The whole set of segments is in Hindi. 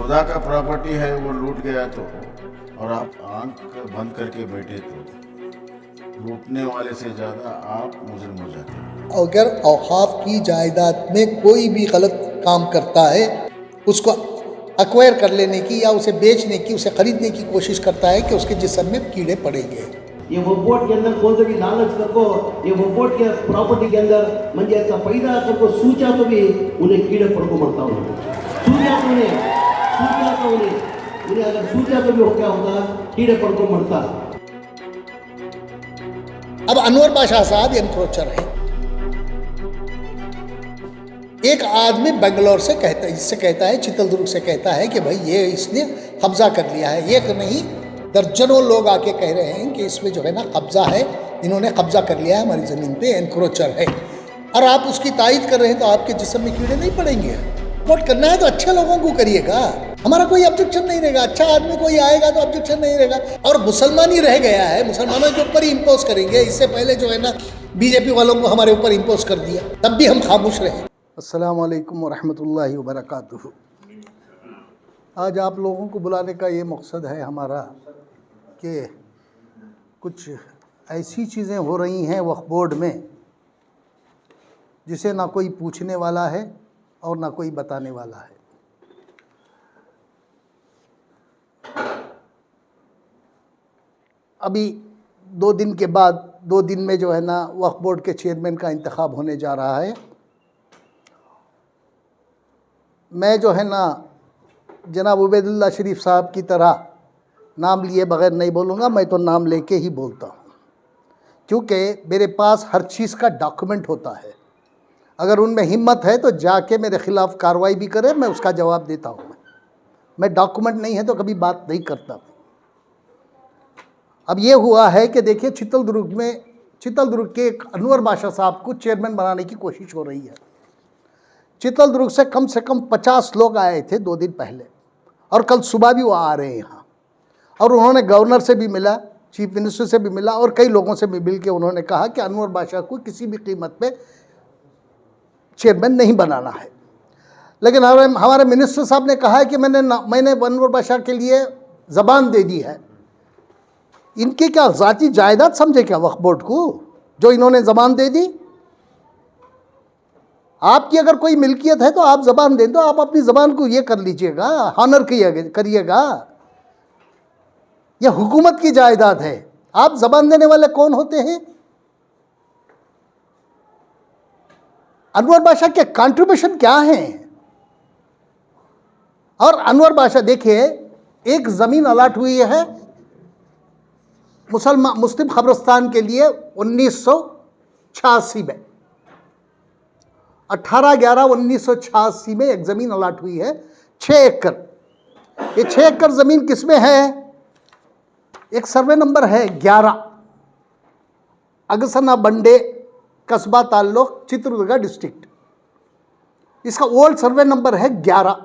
खुदा का प्रॉपर्टी है वो लूट गया तो, और आप आंख बंद करके बैठे तो लूटने वाले से ज़्यादा आप मुजरिम हो जाते हैं। अगर औकाफ की जायदाद में कोई भी गलत काम करता है, उसको अक्वायर कर लेने की या उसे बेचने की, उसे खरीदने की कोशिश करता है कि उसके जिस्म में कीड़े पड़ेंगे। ये वोट के अंदर कौन सा भी लालच करको, ये वोट के प्रॉपर्टी के अंदर म्हणजे ऐसा पैदा करको सूचा तो भी उन्हें कीड़े पड़को मरता उन्हें सूचा तो उन्हें अगर सूचा तो भी हो क्या होता, कीड़े पड़को मरता। अब अनवर बादशाह साहब एनक्रोचर हैं। एक आदमी बेंगलोर से कहता है, इससे कहता है, चित्रदुर्ग से कहता है कि भाई ये इसने कब्जा कर लिया है। एक नहीं दर्जनों लोग आके कह रहे हैं कि इसमें जो है ना कब्जा है, इन्होंने कब्जा कर लिया है हमारी ज़मीन पे, एनक्रोचर है। और आप उसकी तायद कर रहे हैं तो आपके जिस्म में कीड़े नहीं पड़ेंगे। वोट करना है तो अच्छे लोगों को करिएगा, हमारा कोई ऑब्जेक्शन नहीं रहेगा। अच्छा आदमी कोई आएगा तो ऑब्जेक्शन नहीं रहेगा। और मुसलमान ही रह गया है, मुसलमानों के ऊपर ही इम्पोज करेंगे। इससे पहले जो है ना बीजेपी वालों को हमारे ऊपर इम्पोज कर दिया, तब भी हम खामोश रहे। अस्सलाम वालेकुम वरहमतुल्लाहि वबरकातुहू। आज आप लोगों को बुलाने का ये मकसद है हमारा कि कुछ ऐसी चीज़ें हो रही हैं वक्फ बोर्ड में जिसे ना कोई पूछने वाला है और ना कोई बताने वाला है। अभी 2 दिन के बाद 2 दिन में जो है ना वक्फ बोर्ड के चेयरमैन का इंतखाब होने जा रहा है। मैं जो है ना जनाब उबैदुल्लाह शरीफ साहब की तरह नाम लिए बग़ैर नहीं बोलूँगा, मैं तो नाम लेके ही बोलता हूँ, क्योंकि मेरे पास हर चीज़ का डॉक्यूमेंट होता है। अगर उनमें हिम्मत है तो जाके मेरे ख़िलाफ़ कार्रवाई भी करे, मैं उसका जवाब देता हूँ। मैं डॉक्यूमेंट नहीं है तो कभी बात नहीं करता। अब ये हुआ है कि देखिए चित्रदुर्ग के एक अनवर बादशाह साहब को चेयरमैन बनाने की कोशिश हो रही है। चित्रदुर्ग से कम 50 लोग आए थे 2 दिन पहले, और कल सुबह भी वो आ रहे हैं यहाँ। और उन्होंने गवर्नर से भी मिला, चीफ मिनिस्टर से भी मिला, और कई लोगों से भी मिल के उन्होंने कहा कि अनवर बादशाह को किसी भी कीमत पे चेयरमैन नहीं बनाना है। लेकिन हमारे मिनिस्टर साहब ने कहा है कि मैंने अनवर बादशाह के लिए ज़बान दे दी है। इनकी क्या ज़ाती जायदाद समझे क्या वक्फ बोर्ड को, जो इन्होंने ज़बान दे दी? आपकी अगर कोई मिल्कियत है तो आप ज़बान दे दो, आप अपनी ज़बान को ये कर लीजिएगा, हॉनर करिएगा। यह हुकूमत की जायदाद है। आप ज़बान देने वाले कौन होते हैं? अनवर बादशाह के कंट्रीब्यूशन क्या हैं? और अनवर बादशाह देखिए, एक ज़मीन अलाट हुई है मुस्लिम खबरस्तान के लिए 1986 में, 18/11/1986 में एक ज़मीन अलाट हुई है 6 एकड़। ये 6 एकड़ ज़मीन किस में है? एक सर्वे नंबर है 11, अगसना बंडे, कस्बा ताल्लुक, चित्रदुर्ग डिस्ट्रिक्ट। इसका ओल्ड सर्वे नंबर है 11।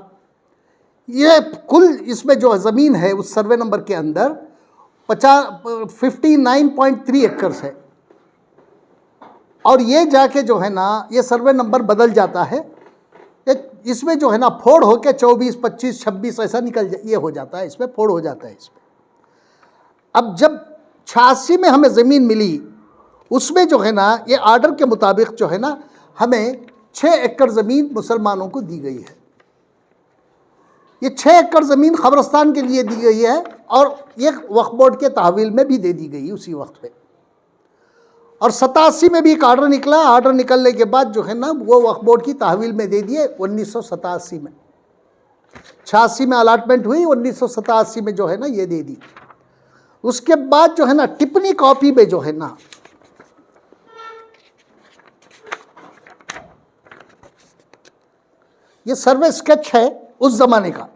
ये कुल इसमें जो ज़मीन है उस सर्वे नंबर के अंदर 59.3 एकर्स है। और ये जाके जो है ना ये सर्वे नंबर बदल जाता है, इसमें जो है ना फोड़ होके 24, 25, 26 ऐसा ये हो जाता है, इसमें फोड़ हो जाता है इसमें। अब जब 86 में हमें ज़मीन मिली, उसमें जो है ना ये आर्डर के मुताबिक जो है ना हमें 6 एकड़ ज़मीन मुसलमानों को दी गई है। ये 6 एकड़ ज़मीन खबरस्तान के लिए दी गई है, और ये वक्फ बोर्ड के तहवील में भी दे दी गई उसी वक्त पे। और 87 में भी एक आर्डर निकला। आर्डर निकलने के बाद जो है ना वो वक्फ बोर्ड की तहवील में दे दिए 1987 में। 86 में अलाटमेंट हुई, 1987 में जो है ना ये दे दी। उसके बाद जो है ना टिप्पणी कॉपी में जो है ना ये सर्वे स्केच है उस ज़माने का।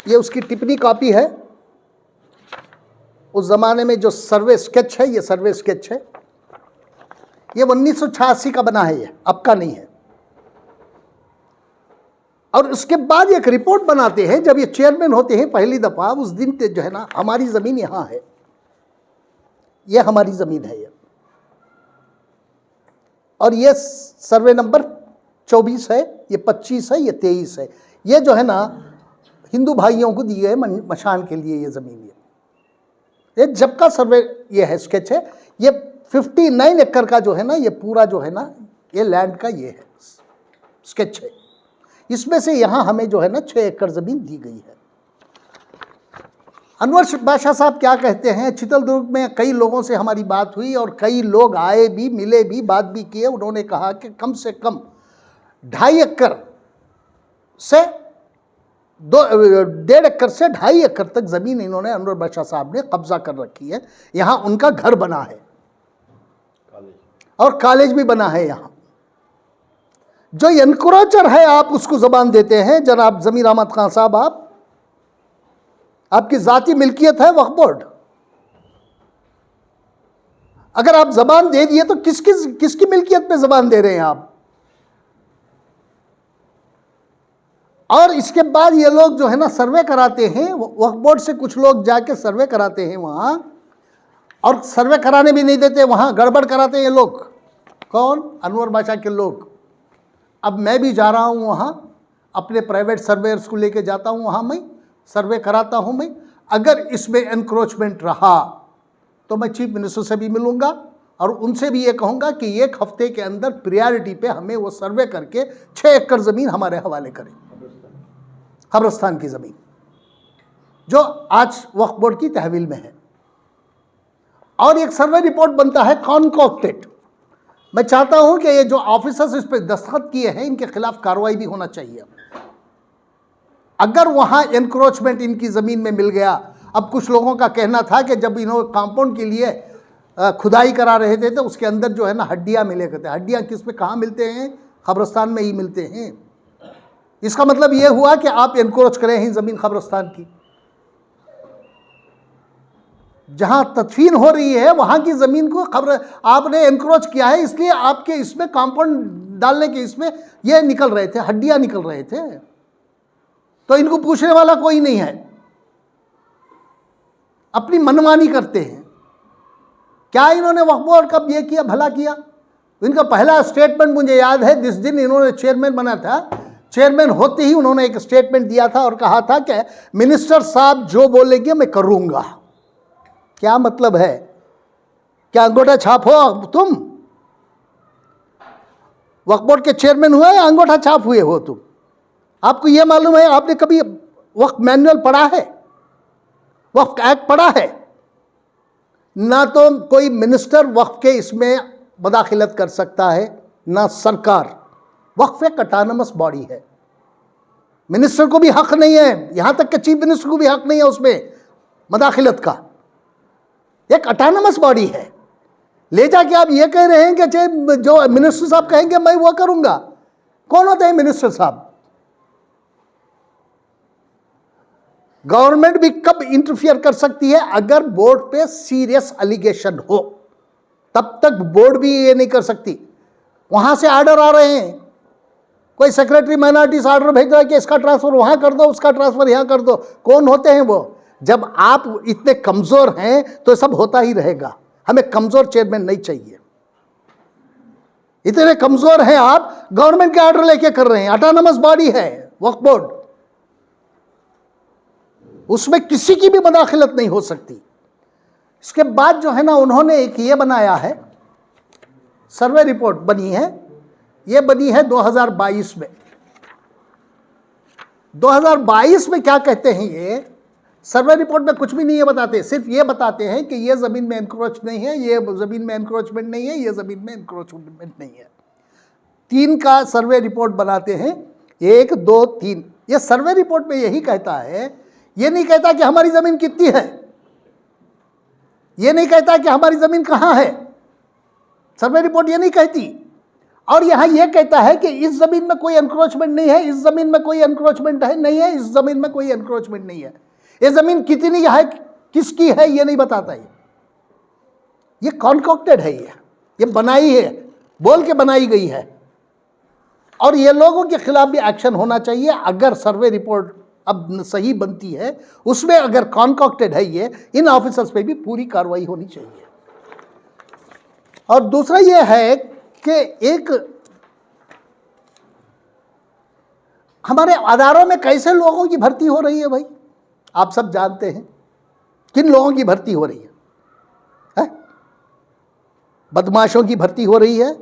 ये उसकी टिप्पणी कॉपी है। उस ज़माने में जो सर्वे स्केच है, ये सर्वे स्केच है। ये 1986 का बना है, ये अब का नहीं है। और उसके बाद एक रिपोर्ट बनाते हैं, जब ये चेयरमैन होते हैं पहली दफा, उस दिन पे जो है ना हमारी जमीन यहाँ है, ये हमारी जमीन है ये, और ये सर्वे नंबर 24 है, ये 25 है, ये 23 है, ये जो है ना हिंदू भाइयों को दी गई मशान के लिए ये जमीन, ये जब का सर्वे ये है, स्केच है, ये 59 एकड़ का जो है ना, ये पूरा जो है ना ये लैंड का ये है स्केच है। इसमें से यहाँ हमें जो है ना 6 एकड़ जमीन दी गई है। अनवर बादशाह साहब क्या कहते हैं, चितलदुर्ग में कई लोगों से हमारी बात हुई और कई लोग आए भी, मिले भी, बात भी किए। उन्होंने कहा कि कम से कम 2.5 एकड़ से 1.5 एकड़ से 2.5 एकड़ तक ज़मीन इन्होंने, अनवर बादशाह साहब ने कब्जा कर रखी है। यहाँ उनका घर बना है और कॉलेज भी बना है। यहाँ जो एनक्रोचर है आप उसको ज़बान देते हैं। जनाब ज़मीर अहमद खान साहब, आपकी ज़ाती मिल्कियत है वक्फ बोर्ड, अगर आप ज़बान दे दिए तो किसकी मिल्कियत पे ज़बान दे रहे हैं आप? और इसके बाद ये लोग जो है ना सर्वे कराते हैं, वक्फ बोर्ड से कुछ लोग जाके सर्वे कराते हैं वहाँ, और सर्वे कराने भी नहीं देते, वहाँ गड़बड़ कराते हैं ये लोग। कौन? अनवर बादशाह के लोग। अब मैं भी जा रहा हूँ वहाँ, अपने प्राइवेट सर्वेयर्स को लेके जाता हूँ वहाँ, मैं सर्वे कराता हूँ मैं। अगर इसमें एनक्रोचमेंट रहा तो मैं चीफ मिनिस्टर से भी मिलूँगा और उनसे भी ये कहूँगा कि 1 हफ्ते के अंदर प्रियॉरिटी पे हमें वो सर्वे करके 6 एकड़ ज़मीन हमारे हवाले करें, कब्रिस्तान की ज़मीन जो आज वक्फ बोर्ड की तहवील में है। और एक सर्वे रिपोर्ट बनता है कॉन्कॉक्टेड। मैं चाहता हूं कि ये जो ऑफिसर्स इस पर दस्तखत किए हैं इनके खिलाफ कार्रवाई भी होना चाहिए। अगर वहां एनक्रोचमेंट इनकी ज़मीन में मिल गया, अब कुछ लोगों का कहना था कि जब इन्होंने कंपाउंड के लिए खुदाई करा रहे थे तो उसके अंदर जो है ना हड्डियां मिले करते। हड्डियां किस में कहाँ मिलते हैं? कब्रिस्तान में ही मिलते हैं। इसका मतलब ये हुआ कि आप एनक्रोच करें ही ज़मीन कब्रिस्तान की। जहां तदफीन हो रही है वहां की ज़मीन को आपने एनक्रोच किया है, इसलिए आपके इसमें कंपाउंड डालने के इसमें ये निकल रहे थे, हड्डियां निकल रहे थे। तो इनको पूछने वाला कोई नहीं है, अपनी मनमानी करते हैं। क्या इन्होंने वक्फ बोर्ड कब ये किया, भला किया? इनका पहला स्टेटमेंट मुझे याद है, जिस दिन इन्होंने चेयरमैन बना था, चेयरमैन होते ही उन्होंने एक स्टेटमेंट दिया था और कहा था कि मिनिस्टर साहब जो बोलेंगे मैं करूंगा। क्या मतलब है? क्या अंगूठा छाप हो तुम? वक्फ बोर्ड के चेयरमैन हुए या अंगूठा छाप हुए हो तुम? आपको यह मालूम है, आपने कभी वक्फ मैनुअल पढ़ा है, वक्फ एक्ट पढ़ा है? ना तो कोई मिनिस्टर वक्फ के इसमें मुदाखिलत कर सकता है, ना सरकार। वक्फ एक ऑटोनमस बॉडी है, मिनिस्टर को भी हक नहीं है, यहां तक कि चीफ मिनिस्टर को भी हक नहीं है उसमें मुदाखिलत का। एक ऑटोनमस बॉडी है। ले जाके आप ये कह रहे हैं कि जो मिनिस्टर साहब कहेंगे मैं वो करूंगा। कौन होते हैं मिनिस्टर साहब? गवर्नमेंट भी कब इंटरफियर कर सकती है? अगर बोर्ड पे सीरियस एलिगेशन हो, तब तक बोर्ड भी ये नहीं कर सकती। वहां से ऑर्डर आ रहे हैं, कोई सेक्रेटरी माइनॉरिटीज ऑर्डर भेज रहा है कि इसका ट्रांसफर वहां कर दो, उसका ट्रांसफर यहां कर दो। कौन होते हैं वो? जब आप इतने कमजोर हैं तो सब होता ही रहेगा। हमें कमजोर चेयरमैन नहीं चाहिए। इतने कमजोर हैं आप, गवर्नमेंट के ऑर्डर लेके कर रहे हैं। ऑटोनमस बॉडी है वक्फ बोर्ड, उसमें किसी की भी मुदाखलत नहीं हो सकती। इसके बाद जो है ना उन्होंने एक ये बनाया है, सर्वे रिपोर्ट बनी है, ये बनी है 2022 में। 2022 में क्या कहते हैं ये सर्वे रिपोर्ट में? कुछ भी नहीं ये बताते, सिर्फ ये बताते हैं कि ये ज़मीन में एनक्रोच नहीं है, ये ज़मीन में एनक्रोचमेंट नहीं है, ये ज़मीन में एनक्रोचमेंट नहीं है। 3 का सर्वे रिपोर्ट बनाते हैं, 1, 2, 3। ये सर्वे रिपोर्ट में यही कहता है, ये नहीं कहता कि हमारी ज़मीन कितनी है, ये नहीं कहता कि हमारी ज़मीन कहाँ है। सर्वे रिपोर्ट ये नहीं कहती। और यहाँ ये कहता है कि इस ज़मीन में कोई एनक्रोचमेंट नहीं है, इस ज़मीन में कोई एनक्रोचमेंट नहीं है, इस ज़मीन में कोई एनक्रोचमेंट नहीं है। ये ज़मीन कितनी है, किसकी है, ये नहीं बताता। ये कॉन्कॉक्टेड है, ये बनाई है, बोल के बनाई गई है। और ये लोगों के खिलाफ भी एक्शन होना चाहिए। अगर सर्वे रिपोर्ट अब सही बनती है, उसमें अगर कॉन्कॉक्टेड है ये, इन ऑफिसर्स पे भी पूरी कार्रवाई होनी चाहिए। और दूसरा ये है कि एक हमारे अदारों में कैसे लोगों की भर्ती हो रही है भाई, आप सब जानते हैं किन लोगों की भर्ती हो रही है? बदमाशों की भर्ती हो रही है,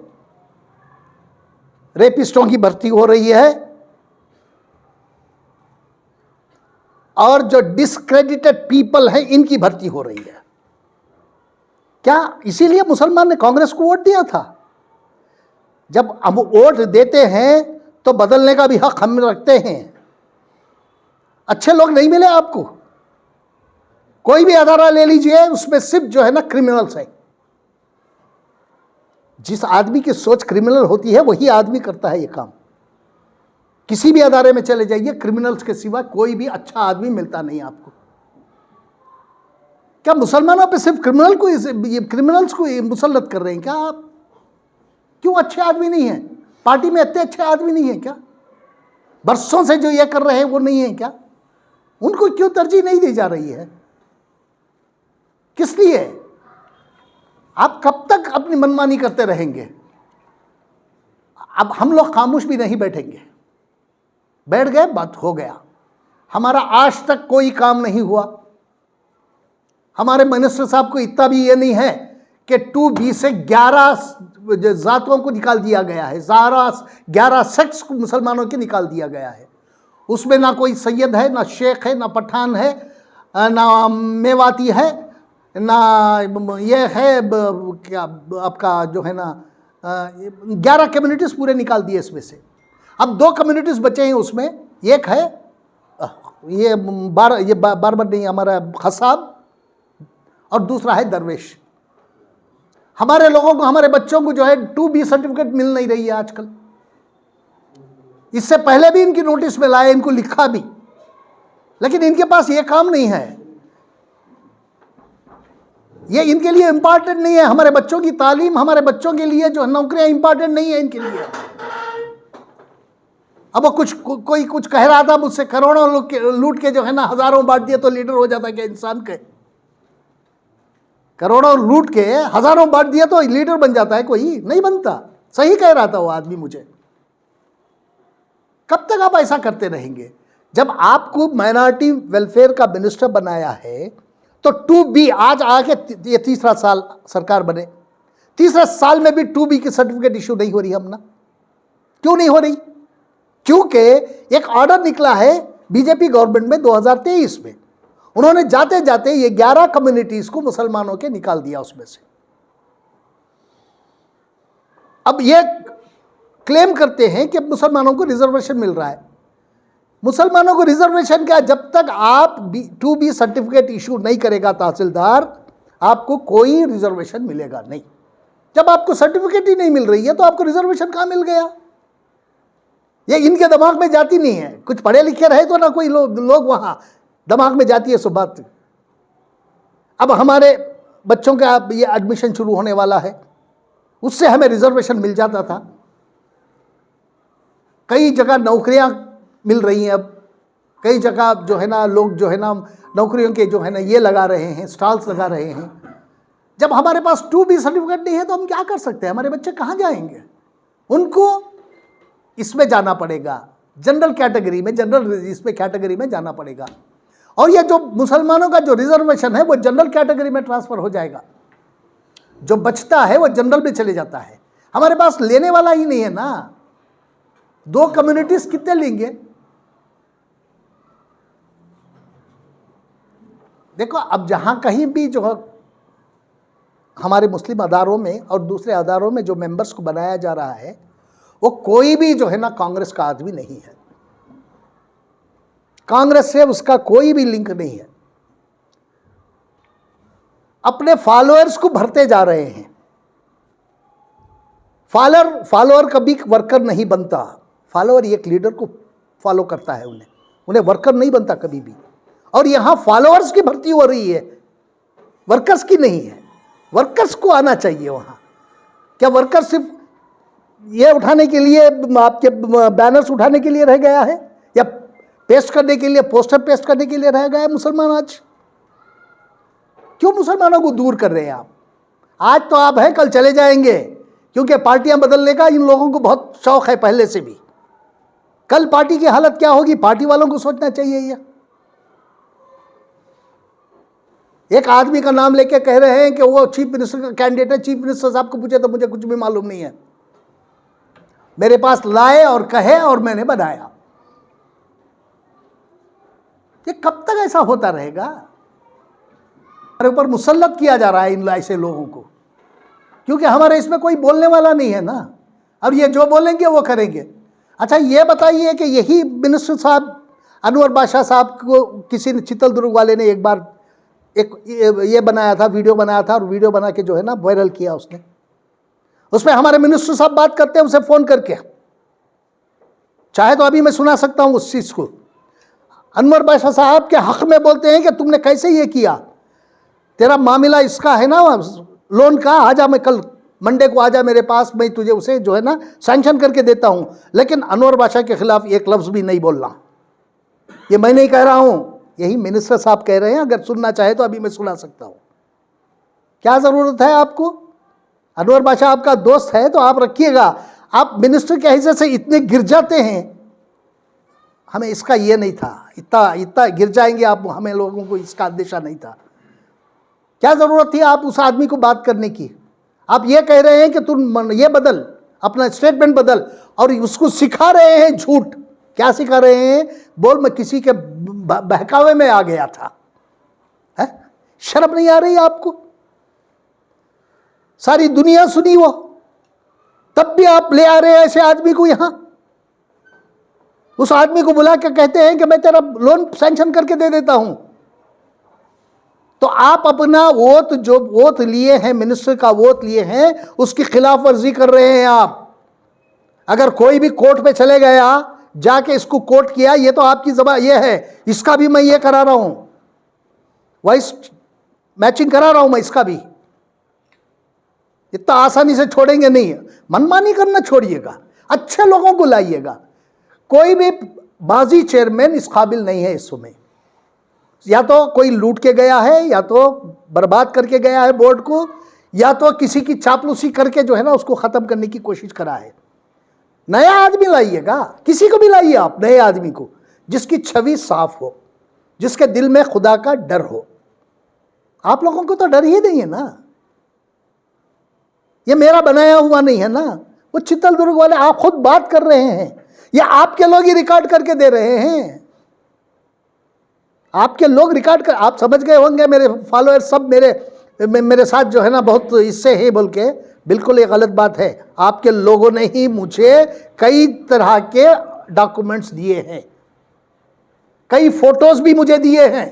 रेपिस्टों की भर्ती हो रही है, और जो डिस्क्रेडिटेड पीपल हैं इनकी भर्ती हो रही है। क्या इसीलिए मुसलमान ने कांग्रेस को वोट दिया था? जब हम वोट देते हैं तो बदलने का भी हक हम रखते हैं। अच्छे लोग नहीं मिले आपको, कोई भी अदारा ले लीजिए, उसमें सिर्फ जो है ना क्रिमिनल्स है। जिस आदमी की सोच क्रिमिनल होती है वही आदमी करता है ये काम। किसी भी अदारे में चले जाइए, क्रिमिनल्स के सिवा कोई भी अच्छा आदमी मिलता नहीं आपको। क्या मुसलमानों पे सिर्फ क्रिमिनल्स को मुसल्लत कर रहे हैं क्या आप? क्यों अच्छे आदमी नहीं हैं? पार्टी में इतने अच्छे आदमी नहीं है क्या? बरसों से जो ये कर रहे हैं वो नहीं है क्या? उनको क्यों तरजीह नहीं दी जा रही है? किस लिए? आप कब तक अपनी मनमानी करते रहेंगे? अब हम लोग खामोश भी नहीं बैठेंगे। बैठ गए, बात हो गया। हमारा आज तक कोई काम नहीं हुआ। हमारे मिनिस्टर साहब को इतना भी ये नहीं है कि 2B से 11 जातों को निकाल दिया गया है, 11 सेक्ट्स को मुसलमानों के निकाल दिया गया है। उसमें ना कोई सैयद है, ना शेख है, ना पठान है, ना मेवाती है, ना ये है क्या आपका जो है ना 11 कम्युनिटीज़ पूरे निकाल दिए इसमें से। अब 2 कम्युनिटीज़ बचे हैं उसमें। एक है ये बारबर नहीं, हमारा खसाब, और दूसरा है दरवेश। हमारे लोगों को, हमारे बच्चों को जो है 2B सर्टिफिकेट मिल नहीं रही है आजकल। इससे पहले भी इनकी नोटिस में लाए, इनको लिखा भी, लेकिन इनके पास ये काम नहीं है। ये इनके लिए इंपॉर्टेंट नहीं है। हमारे बच्चों की तालीम, हमारे बच्चों के लिए जो नौकरियां इंपॉर्टेंट नहीं है इनके लिए। अब वो कोई कुछ कह रहा था मुझसे, करोड़ों लोग लूट के जो है ना हजारों बांट दिए तो लीडर हो जाता क्या इंसान के? करोड़ों लूट के हजारों बांट दिया तो लीडर बन जाता है? कोई नहीं बनता। सही कह रहा था वो आदमी मुझे। कब तक आप ऐसा करते रहेंगे? जब आपको माइनॉरिटी वेलफेयर का मिनिस्टर बनाया है तो 2B, आज आके ये 3रा साल सरकार बने, 3रे साल में भी 2B की सर्टिफिकेट इशू नहीं हो रही। हम ना क्यों नहीं हो रही? क्योंकि एक ऑर्डर निकला है बीजेपी गवर्नमेंट में 2023 में। उन्होंने जाते जाते ये 11 कम्युनिटीज को मुसलमानों के निकाल दिया उसमें से। अब ये क्लेम करते हैं कि मुसलमानों को रिजर्वेशन मिल रहा है। मुसलमानों को रिजर्वेशन क्या? जब तक आप 2B सर्टिफिकेट इशू नहीं करेगा तहसीलदार, आपको कोई रिजर्वेशन मिलेगा नहीं। जब आपको सर्टिफिकेट ही नहीं मिल रही है तो आपको रिजर्वेशन कहां मिल गया? ये इनके दिमाग में जाती नहीं है। कुछ पढ़े लिखे रहे तो ना कोई लोग वहां दिमाग में जाती है सो बात। अब हमारे बच्चों का ये एडमिशन शुरू होने वाला है, उससे हमें रिजर्वेशन मिल जाता था। कई जगह नौकरियां मिल रही हैं। अब कई जगह जो है ना लोग जो है ना नौकरियों के जो है ना ये लगा रहे हैं, स्टॉल्स लगा रहे हैं। जब हमारे पास 2B सर्टिफिकेट नहीं है तो हम क्या कर सकते हैं? हमारे बच्चे कहाँ जाएंगे? उनको इसमें जाना पड़ेगा, जनरल कैटेगरी में, जनरल इसमें कैटेगरी में जाना पड़ेगा। और ये जो मुसलमानों का जो रिजर्वेशन है वो जनरल कैटेगरी में ट्रांसफर हो जाएगा। जो बचता है वो जनरल में चले जाता है। हमारे पास लेने वाला ही नहीं है ना। 2 कम्युनिटीज कितने लेंगे? देखो, अब जहां कहीं भी जो हमारे मुस्लिम अदारों में और दूसरे अदारों में जो मेंबर्स को बनाया जा रहा है वो कोई भी जो है ना कांग्रेस का आदमी नहीं है। कांग्रेस से उसका कोई भी लिंक नहीं है। अपने फॉलोअर्स को भरते जा रहे हैं। फॉलोअर कभी वर्कर नहीं बनता। फॉलोअर एक लीडर को फॉलो करता है, उन्हें वर्कर नहीं बनता कभी भी। और यहां फॉलोअर्स की भर्ती हो रही है, वर्कर्स की नहीं है। वर्कर्स को आना चाहिए वहां। क्या वर्कर सिर्फ ये उठाने के लिए, आपके बैनर्स उठाने के लिए रह गया है, या पेस्ट करने के लिए, पोस्टर पेस्ट करने के लिए रह गया है मुसलमान आज? क्यों मुसलमानों को दूर कर रहे हैं आप? आज तो आप हैं, कल चले जाएंगे, क्योंकि पार्टियां बदलने का इन लोगों को बहुत शौक है पहले से भी। कल पार्टी की हालत क्या होगी, पार्टी वालों को सोचना चाहिए। ये एक आदमी का नाम लेके कह रहे हैं कि वो चीफ मिनिस्टर का कैंडिडेट है। चीफ मिनिस्टर साहब को पूछे तो मुझे कुछ भी मालूम नहीं है। मेरे पास लाए और कहे और मैंने बनाया। ये कब तक ऐसा होता रहेगा? हमारे ऊपर मुसल्लत किया जा रहा है इन ऐसे लोगों को, क्योंकि हमारे इसमें कोई बोलने वाला नहीं है ना। अब ये जो बोलेंगे वो करेंगे। अच्छा ये बताइए कि यही मिनिस्टर साहब अनवर बादशाह साहब को किसी ने, चितलदुर्ग वाले ने एक बार एक ये बनाया था, वीडियो बनाया था, और वीडियो बना के जो है ना वायरल किया उसने। उसमें हमारे मिनिस्टर साहब बात करते हैं उसे फ़ोन करके, चाहे तो अभी मैं सुना सकता हूँ उस चीज़ को। अनवर बादशाह साहब के हक़ में बोलते हैं कि तुमने कैसे ये किया, तेरा मामला इसका है ना लोन का, आजा, मैं कल मंडे को आजा मेरे पास, मैं तुझे उसे जो है ना सैंक्शन करके देता हूँ। लेकिन अनवर बादशाह के खिलाफ एक लफ्ज़ भी नहीं बोलना। ये मैं नहीं कह रहा हूँ, यही मिनिस्टर साहब कह रहे हैं। अगर सुनना चाहे तो अभी मैं सुना सकता हूँ। क्या ज़रूरत है आपको? अनवर बादशाह आपका दोस्त है तो आप रखिएगा। आप मिनिस्टर के हैसियत से इतने गिर जाते हैं, हमें इसका ये नहीं था, इतना गिर जाएंगे आप, हमें लोगों को इसका अंदेशा नहीं था। क्या ज़रूरत थी आप उस आदमी को बात करने की? आप ये कह रहे हैं कि तुम ये बदल, अपना स्टेटमेंट बदल, और उसको सिखा रहे हैं झूठ। क्या सिखा रहे हैं? बोल मैं किसी के बहकावे में आ गया था। है? शर्म नहीं आ रही आपको? सारी दुनिया सुनी वो, तब भी आप ले आ रहे हैं ऐसे आदमी को यहां। उस आदमी को बुला के कहते हैं कि मैं तेरा लोन सैंक्शन करके दे देता हूं। तो आप अपना वोट, जो वोट लिए हैं, मिनिस्टर का वोट लिए हैं, उसकी खिलाफ वर्जी कर रहे हैं आप। अगर कोई भी कोर्ट पे चले गया, जाके इसको कोर्ट किया, ये तो आपकी जबान ये है, इसका भी मैं ये करा रहा हूं, वॉइस मैचिंग करा रहा हूं मैं, इसका भी। इतना आसानी से छोड़ेंगे नहीं, मनमानी करना छोड़िएगा, अच्छे लोगों को लाइएगा। कोई भी बाजी चेयरमैन इस काबिल नहीं है इस समय। या तो कोई लूट के गया है, या तो बर्बाद करके गया है बोर्ड को, या तो किसी की चापलूसी करके जो है ना उसको ख़त्म करने की कोशिश करा है। नया आदमी लाइएगा, किसी को भी लाइए आप, नए आदमी को, जिसकी छवि साफ हो, जिसके दिल में खुदा का डर हो। आप लोगों को तो डर ही नहीं है ना। ये मेरा बनाया हुआ नहीं है ना, वो चितलदुर्ग वाले आप खुद बात कर रहे हैं, ये आपके लोग ही रिकॉर्ड करके दे रहे हैं। आपके लोग रिकॉर्ड कर, आप समझ गए होंगे, मेरे फॉलोअर सब मेरे साथ जो है ना बहुत इससे है बोल के, बिल्कुल ये गलत बात है। आपके लोगों ने ही मुझे कई तरह के डॉक्यूमेंट्स दिए हैं, कई फोटोज भी मुझे दिए हैं।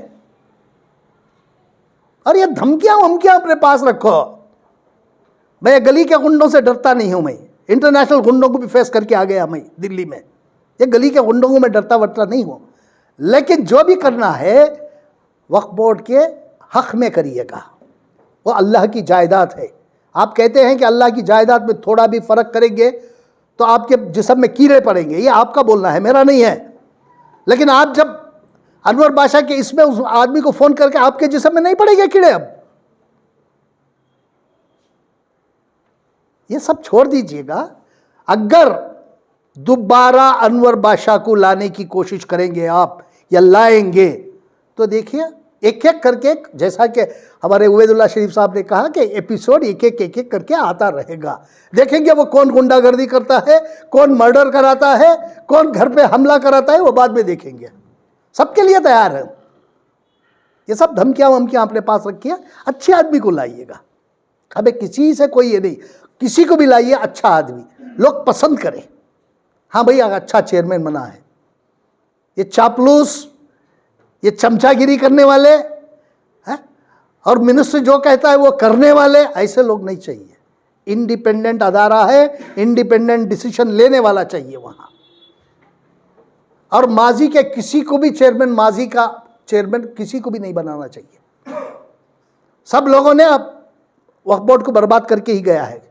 और ये धमकियां वमकियां अपने पास रखो। मैं गली के गुंडों से डरता नहीं हूं, मैं इंटरनेशनल गुंडों को भी फेस करके आ गया मैं दिल्ली में। ये गली के गुंडों को मैं डरता वरता नहीं हूं। लेकिन जो भी करना है वक्फ बोर्ड के हक में करिएगा। वो अल्लाह की जायदाद है। आप कहते हैं कि अल्लाह की जायदाद में थोड़ा भी फर्क करेंगे तो आपके जिस्म में कीड़े पड़ेंगे, ये आपका बोलना है, मेरा नहीं है। लेकिन आप जब अनवर बादशाह के इसमें उस आदमी को फोन करके, आपके जिस्म में नहीं पड़ेंगे कीड़े? अब ये सब छोड़ दीजिएगा। अगर दोबारा अनवर बादशाह को लाने की कोशिश करेंगे आप या लाएंगे तो देखिए एक एक करके, जैसा कि हमारे उबैदुल्लाह शरीफ साहब ने कहा कि एपिसोड एक एक करके आता रहेगा। देखेंगे वो कौन गुंडागर्दी करता है, कौन मर्डर कराता है, कौन घर पे हमला कराता है, वो बाद में देखेंगे। सबके लिए तैयार है। ये सब धमकियां वमकियां अपने पास रखिए, अच्छे आदमी को लाइएगा। हमें किसी से कोई ये नहीं, किसी को भी लाइए अच्छा आदमी, लोग पसंद करें। हाँ भाई अच्छा चेयरमैन बना है। ये चापलूस, ये चमचागिरी करने वाले हैं, और मिनिस्टर जो कहता है वो करने वाले, ऐसे लोग नहीं चाहिए। इंडिपेंडेंट अदारा है, इंडिपेंडेंट डिसीजन लेने वाला चाहिए वहाँ। और माजी के किसी को भी चेयरमैन, माजी का चेयरमैन किसी को भी नहीं बनाना चाहिए। सब लोगों ने अब वक्फ बोर्ड को बर्बाद करके ही गया है।